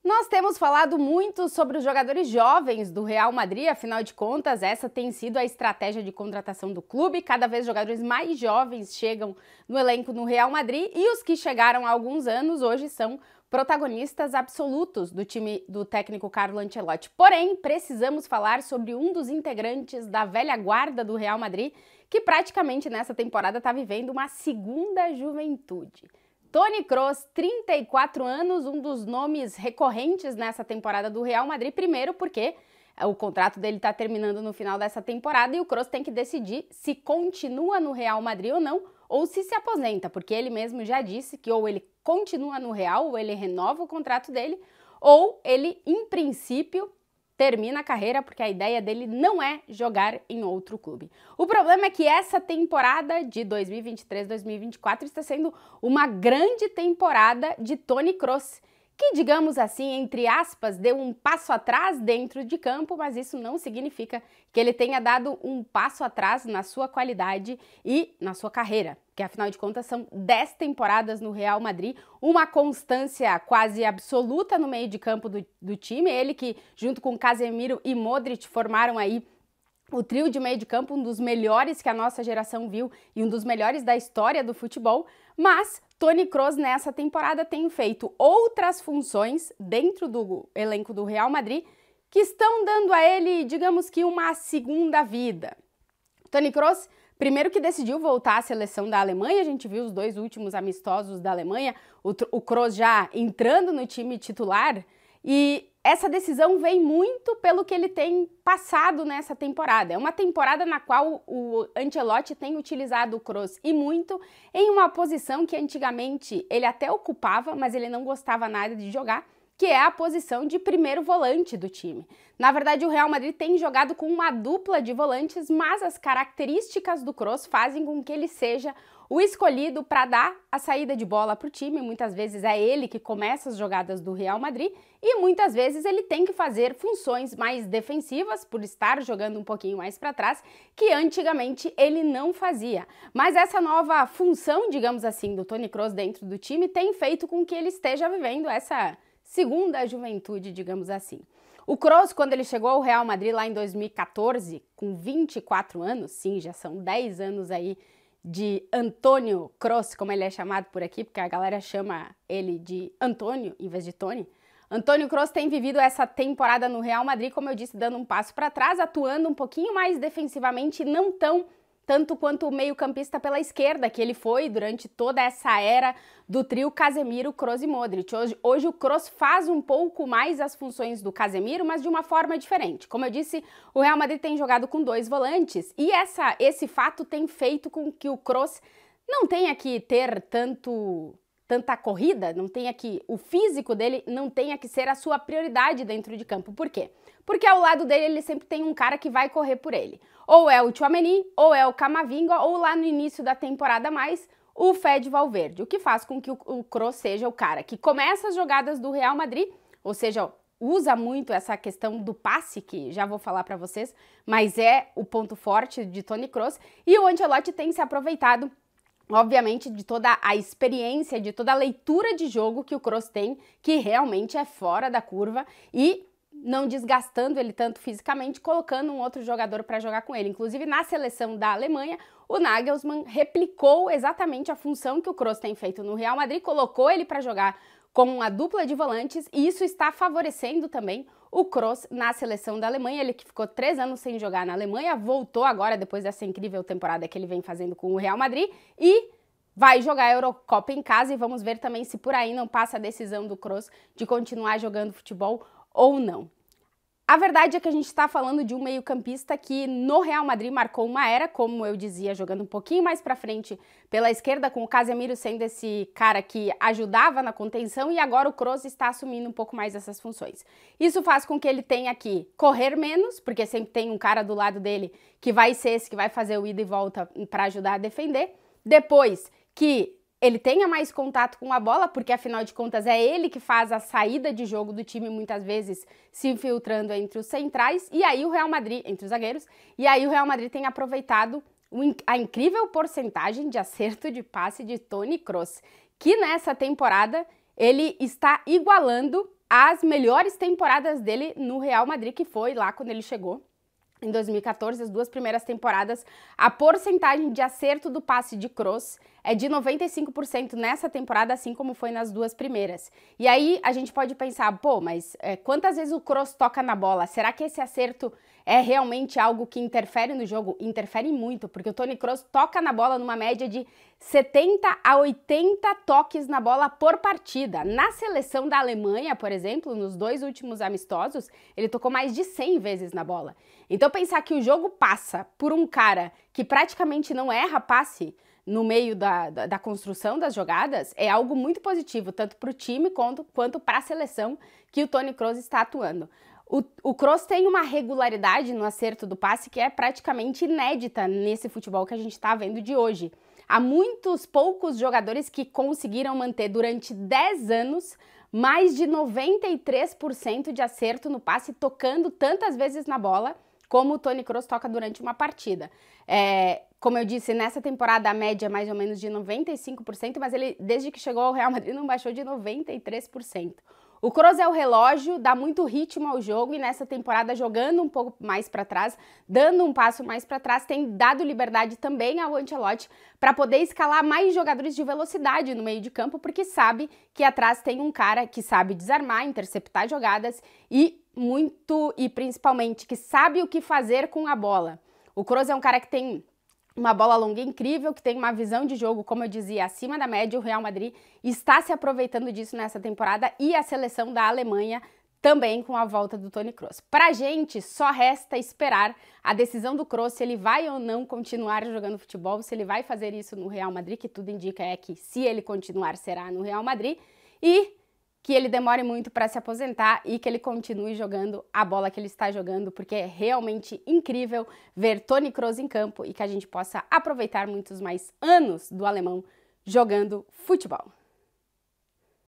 Nós temos falado muito sobre os jogadores jovens do Real Madrid, afinal de contas, essa tem sido a estratégia de contratação do clube. Cada vez jogadores mais jovens chegam no elenco no Real Madrid e os que chegaram há alguns anos hoje são protagonistas absolutos do time do técnico Carlo Ancelotti. Porém, precisamos falar sobre um dos integrantes da velha guarda do Real Madrid, que praticamente nessa temporada está vivendo uma segunda juventude. Toni Kroos, 34 anos, um dos nomes recorrentes nessa temporada do Real Madrid, primeiro porque o contrato dele está terminando no final dessa temporada e o Kroos tem que decidir se continua no Real Madrid ou não, ou se aposenta, porque ele mesmo já disse que ou ele continua no Real, ou ele renova o contrato dele, ou ele, em princípio, termina a carreira, porque a ideia dele não é jogar em outro clube. O problema é que essa temporada de 2023-2024 está sendo uma grande temporada de Toni Kroos, que, digamos assim, entre aspas, deu um passo atrás dentro de campo, mas isso não significa que ele tenha dado um passo atrás na sua qualidade e na sua carreira, que afinal de contas são 10 temporadas no Real Madrid, uma constância quase absoluta no meio de campo do time, ele que junto com Casemiro e Modric formaram aí o trio de meio de campo, um dos melhores que a nossa geração viu e um dos melhores da história do futebol, mas Toni Kroos nessa temporada tem feito outras funções dentro do elenco do Real Madrid que estão dando a ele, digamos que, uma segunda vida. Toni Kroos, primeiro que decidiu voltar à seleção da Alemanha, a gente viu os dois últimos amistosos da Alemanha, o Kroos já entrando no time titular, e essa decisão vem muito pelo que ele tem passado nessa temporada. É uma temporada na qual o Ancelotti tem utilizado o Kroos e muito em uma posição que antigamente ele até ocupava, mas ele não gostava nada de jogar, que é a posição de primeiro volante do time. Na verdade, o Real Madrid tem jogado com uma dupla de volantes, mas as características do Kroos fazem com que ele seja o escolhido para dar a saída de bola para o time. Muitas vezes é ele que começa as jogadas do Real Madrid e muitas vezes ele tem que fazer funções mais defensivas por estar jogando um pouquinho mais para trás, que antigamente ele não fazia. Mas essa nova função, digamos assim, do Toni Kroos dentro do time tem feito com que ele esteja vivendo essa segunda juventude, digamos assim. O Kroos, quando ele chegou ao Real Madrid lá em 2014, com 24 anos, sim, já são 10 anos aí de Antônio Kroos, como ele é chamado por aqui, porque a galera chama ele de Antônio em vez de Toni. Antônio Kroos tem vivido essa temporada no Real Madrid, como eu disse, dando um passo para trás, atuando um pouquinho mais defensivamente, não tanto quanto o meio-campista pela esquerda, que ele foi durante toda essa era do trio Casemiro, Kroos e Modric. Hoje o Kroos faz um pouco mais as funções do Casemiro, mas de uma forma diferente. Como eu disse, o Real Madrid tem jogado com dois volantes e esse fato tem feito com que o Kroos não tenha que ter tanta corrida, não tenha que o físico dele não tenha que ser a sua prioridade dentro de campo. Por quê? Porque ao lado dele ele sempre tem um cara que vai correr por ele. Ou é o Tchouaméni, ou é o Camavinga, ou lá no início da temporada mais o Fede Valverde, o que faz com que o Kroos seja o cara que começa as jogadas do Real Madrid, ou seja, usa muito essa questão do passe, que já vou falar para vocês, mas é o ponto forte de Toni Kroos, e o Ancelotti tem se aproveitado obviamente de toda a experiência, de toda a leitura de jogo que o Kroos tem, que realmente é fora da curva e não desgastando ele tanto fisicamente, colocando um outro jogador para jogar com ele. Inclusive, na seleção da Alemanha, o Nagelsmann replicou exatamente a função que o Kroos tem feito no Real Madrid, colocou ele para jogar com uma dupla de volantes e isso está favorecendo também o Kroos na seleção da Alemanha. Ele que ficou 3 anos sem jogar na Alemanha, voltou agora depois dessa incrível temporada que ele vem fazendo com o Real Madrid e vai jogar a Eurocopa em casa e vamos ver também se por aí não passa a decisão do Kroos de continuar jogando futebol ou não. A verdade é que a gente está falando de um meio-campista que no Real Madrid marcou uma era, como eu dizia, jogando um pouquinho mais para frente pela esquerda, com o Casemiro sendo esse cara que ajudava na contenção e agora o Kroos está assumindo um pouco mais essas funções. Isso faz com que ele tenha que correr menos, porque sempre tem um cara do lado dele que vai ser esse que vai fazer o ida e volta para ajudar a defender. Depois que ele tenha mais contato com a bola, porque afinal de contas é ele que faz a saída de jogo do time, muitas vezes se infiltrando entre os centrais, e aí o Real Madrid, entre os zagueiros, e aí o Real Madrid tem aproveitado a incrível porcentagem de acerto de passe de Toni Kroos, que nessa temporada ele está igualando as melhores temporadas dele no Real Madrid, que foi lá quando ele chegou. Em 2014, as 2 primeiras temporadas, a porcentagem de acerto do passe de Kroos é de 95% nessa temporada, assim como foi nas 2 primeiras. E aí a gente pode pensar, pô, mas quantas vezes o Kroos toca na bola? Será que esse acerto é realmente algo que interfere no jogo? Interfere muito, porque o Toni Kroos toca na bola numa média de 70 a 80 toques na bola por partida. Na seleção da Alemanha, por exemplo, nos 2 últimos amistosos, ele tocou mais de 100 vezes na bola. Então pensar que o jogo passa por um cara que praticamente não erra passe no meio da construção das jogadas é algo muito positivo, tanto para o time quanto para a seleção que o Toni Kroos está atuando. O Kroos tem uma regularidade no acerto do passe que é praticamente inédita nesse futebol que a gente está vendo de hoje. Há poucos jogadores que conseguiram manter durante 10 anos mais de 93% de acerto no passe, tocando tantas vezes na bola como o Toni Kroos toca durante uma partida. Como eu disse, nessa temporada a média é mais ou menos de 95%, mas ele, desde que chegou ao Real Madrid, não baixou de 93%. O Kroos é o relógio, dá muito ritmo ao jogo e nessa temporada jogando um pouco mais para trás, dando um passo mais para trás, tem dado liberdade também ao Ancelotti para poder escalar mais jogadores de velocidade no meio de campo, porque sabe que atrás tem um cara que sabe desarmar, interceptar jogadas e principalmente que sabe o que fazer com a bola. O Kroos é um cara que tem uma bola longa incrível, que tem uma visão de jogo, como eu dizia, acima da média. O Real Madrid está se aproveitando disso nessa temporada e a seleção da Alemanha também com a volta do Toni Kroos. Pra gente, só resta esperar a decisão do Kroos, se ele vai ou não continuar jogando futebol, se ele vai fazer isso no Real Madrid, que tudo indica que se ele continuar será no Real Madrid, e que ele demore muito para se aposentar e que ele continue jogando a bola que ele está jogando, porque é realmente incrível ver Toni Kroos em campo e que a gente possa aproveitar muitos mais anos do alemão jogando futebol.